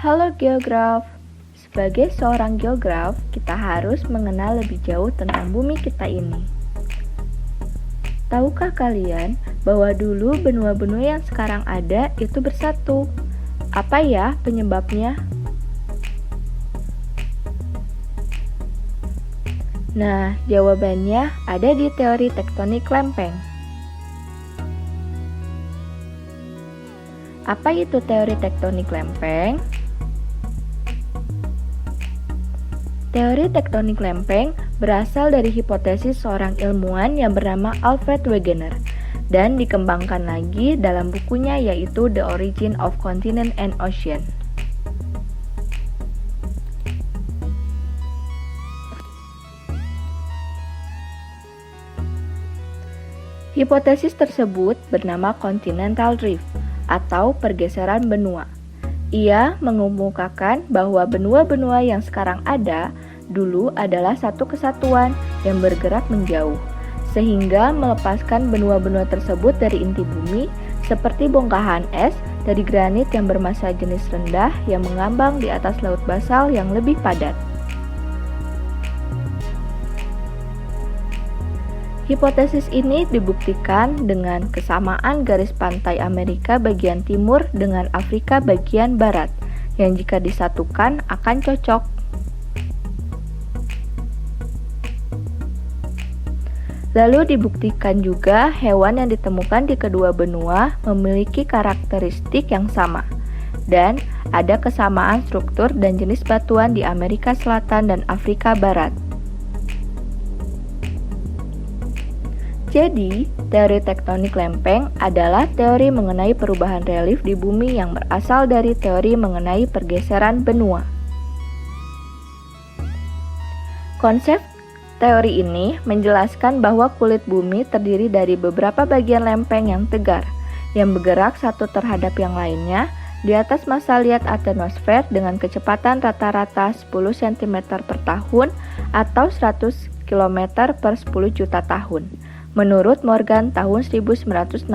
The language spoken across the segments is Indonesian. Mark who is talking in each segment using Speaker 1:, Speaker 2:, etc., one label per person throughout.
Speaker 1: Halo geograf, sebagai seorang geograf, kita harus mengenal lebih jauh tentang bumi kita ini. Tahukah kalian bahwa dulu benua-benua yang sekarang ada itu bersatu? Apa ya penyebabnya? Nah, jawabannya ada di teori tektonik lempeng. Apa itu teori tektonik lempeng? Teori tektonik lempeng berasal dari hipotesis seorang ilmuwan yang bernama Alfred Wegener dan dikembangkan lagi dalam bukunya yaitu The Origin of Continent and Ocean. Hipotesis tersebut bernama continental drift atau pergeseran benua. Ia mengemukakan bahwa benua-benua yang sekarang ada dulu adalah satu kesatuan yang bergerak menjauh, sehingga melepaskan benua-benua tersebut dari inti bumi seperti bongkahan es dari granit yang bermassa jenis rendah yang mengambang di atas laut basal yang lebih padat. Hipotesis ini dibuktikan dengan kesamaan garis pantai Amerika bagian timur dengan Afrika bagian barat, yang jika disatukan akan cocok. Lalu dibuktikan juga hewan yang ditemukan di kedua benua memiliki karakteristik yang sama, dan ada kesamaan struktur dan jenis batuan di Amerika Selatan dan Afrika Barat. Jadi, teori tektonik lempeng adalah teori mengenai perubahan relief di bumi yang berasal dari teori mengenai pergeseran benua. Konsep teori ini menjelaskan bahwa kulit bumi terdiri dari beberapa bagian lempeng yang tegar, yang bergerak satu terhadap yang lainnya di atas massa liat atmosfer dengan kecepatan rata-rata 10 cm per tahun atau 100 km per 10 juta tahun. Menurut Morgan tahun 1968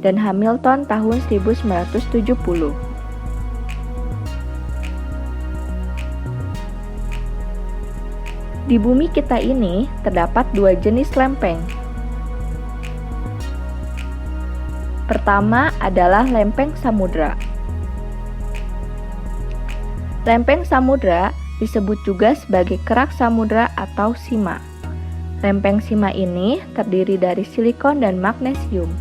Speaker 1: dan Hamilton tahun 1970. Di bumi kita ini terdapat dua jenis lempeng. Pertama adalah lempeng samudra. Lempeng samudra disebut juga sebagai kerak samudra atau sima. Lempeng sima ini terdiri dari silikon dan magnesium.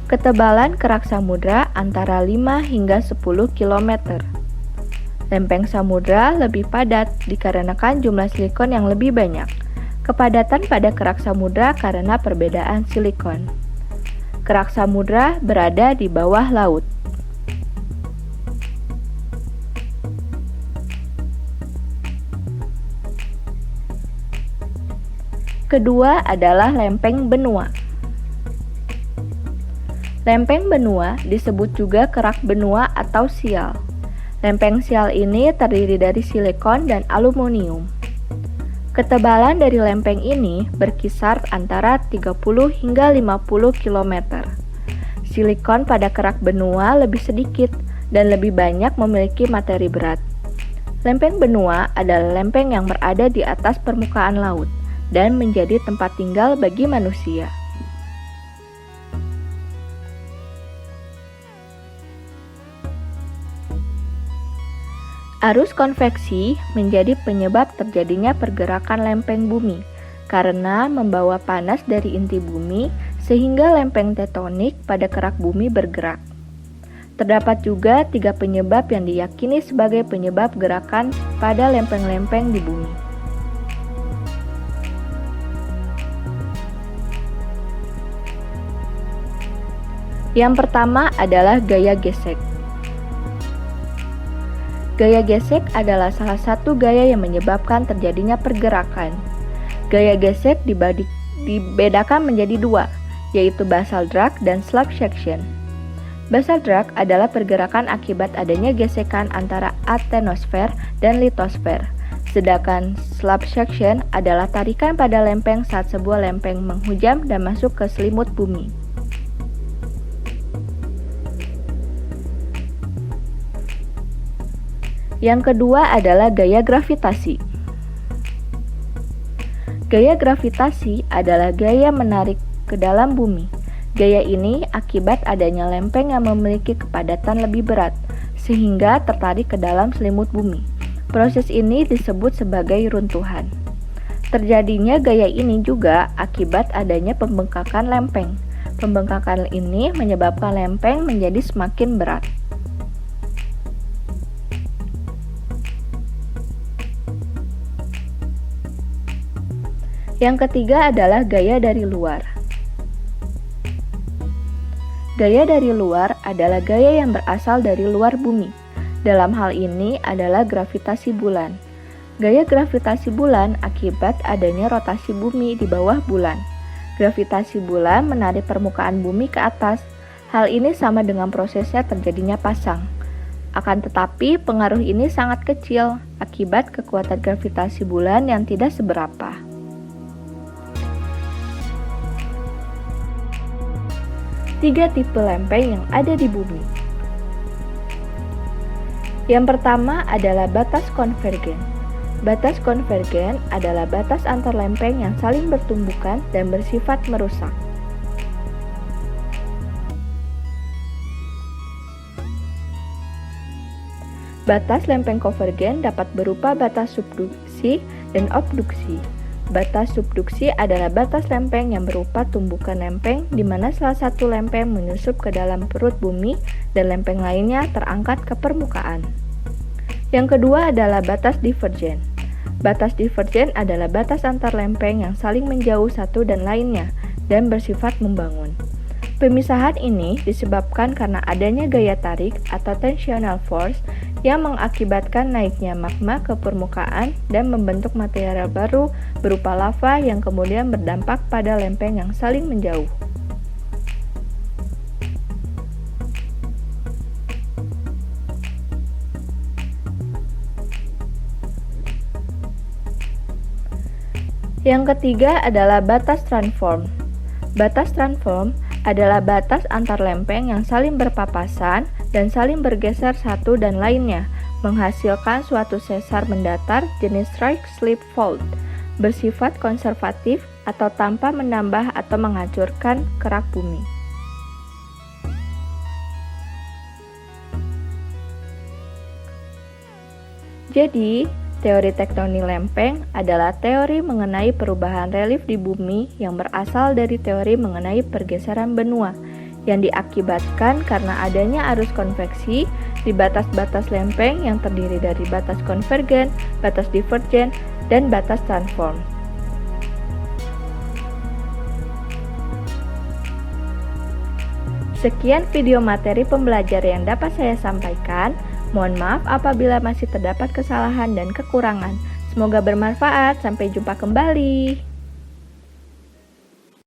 Speaker 1: Ketebalan kerak samudra antara 5 hingga 10 km. Lempeng samudra lebih padat dikarenakan jumlah silikon yang lebih banyak. Kepadatan pada kerak samudra karena perbedaan silikon. Kerak samudra berada di bawah laut. Kedua adalah lempeng benua. Lempeng benua disebut juga kerak benua atau sial. Lempeng sial ini terdiri dari silikon dan aluminium. Ketebalan dari lempeng ini berkisar antara 30 hingga 50 km. Silikon pada kerak benua lebih sedikit dan lebih banyak memiliki materi berat. Lempeng benua adalah lempeng yang berada di atas permukaan laut dan menjadi tempat tinggal bagi manusia. Arus konveksi menjadi penyebab terjadinya pergerakan lempeng bumi karena membawa panas dari inti bumi sehingga lempeng tektonik pada kerak bumi bergerak. Terdapat juga 3 penyebab yang diyakini sebagai penyebab gerakan pada lempeng-lempeng di bumi. Yang pertama adalah gaya gesek. Gaya gesek adalah salah satu gaya yang menyebabkan terjadinya pergerakan. Gaya gesek dibedakan menjadi dua, yaitu basal drag dan slab section. Basal drag adalah pergerakan akibat adanya gesekan antara atmosfer dan litosfer, sedangkan slab section adalah tarikan pada lempeng saat sebuah lempeng menghujam dan masuk ke selimut bumi. Yang kedua adalah gaya gravitasi. Gaya gravitasi adalah gaya menarik ke dalam bumi. Gaya ini akibat adanya lempeng yang memiliki kepadatan lebih berat, sehingga tertarik ke dalam selimut bumi. Proses ini disebut sebagai runtuhan. Terjadinya gaya ini juga akibat adanya pembengkakan lempeng. Pembengkakan ini menyebabkan lempeng menjadi semakin berat. Yang ketiga adalah gaya dari luar. Gaya dari luar adalah gaya yang berasal dari luar bumi. Dalam hal ini adalah gravitasi bulan. Gaya gravitasi bulan akibat adanya rotasi bumi di bawah bulan. Gravitasi bulan menarik permukaan bumi ke atas. Hal ini sama dengan prosesnya terjadinya pasang. Akan tetapi, pengaruh ini sangat kecil akibat kekuatan gravitasi bulan yang tidak seberapa. Tiga tipe lempeng yang ada di bumi. Yang pertama adalah batas konvergen. Batas konvergen adalah batas antar lempeng yang saling bertumbukan dan bersifat merusak. Batas lempeng konvergen dapat berupa batas subduksi dan abduksi. Batas subduksi adalah batas lempeng yang berupa tumbukan lempeng di mana salah satu lempeng menyusup ke dalam perut bumi dan lempeng lainnya terangkat ke permukaan. Yang kedua adalah batas divergen. Batas divergen adalah batas antar lempeng yang saling menjauh satu dan lainnya dan bersifat membangun. Pemisahan ini disebabkan karena adanya gaya tarik atau tensional force yang mengakibatkan naiknya magma ke permukaan dan membentuk material baru berupa lava yang kemudian berdampak pada lempeng yang saling menjauh. Yang ketiga adalah batas transform. Batas transform adalah batas antar lempeng yang saling berpapasan dan saling bergeser satu dan lainnya, menghasilkan suatu sesar mendatar jenis strike slip fault, bersifat konservatif atau tanpa menambah atau menghancurkan kerak bumi. Jadi, teori tektonik lempeng adalah teori mengenai perubahan relief di bumi yang berasal dari teori mengenai pergeseran benua yang diakibatkan karena adanya arus konveksi di batas-batas lempeng yang terdiri dari batas konvergen, batas divergen, dan batas transform. Sekian video materi pembelajaran yang dapat saya sampaikan. Mohon maaf apabila masih terdapat kesalahan dan kekurangan. Semoga bermanfaat. Sampai jumpa kembali.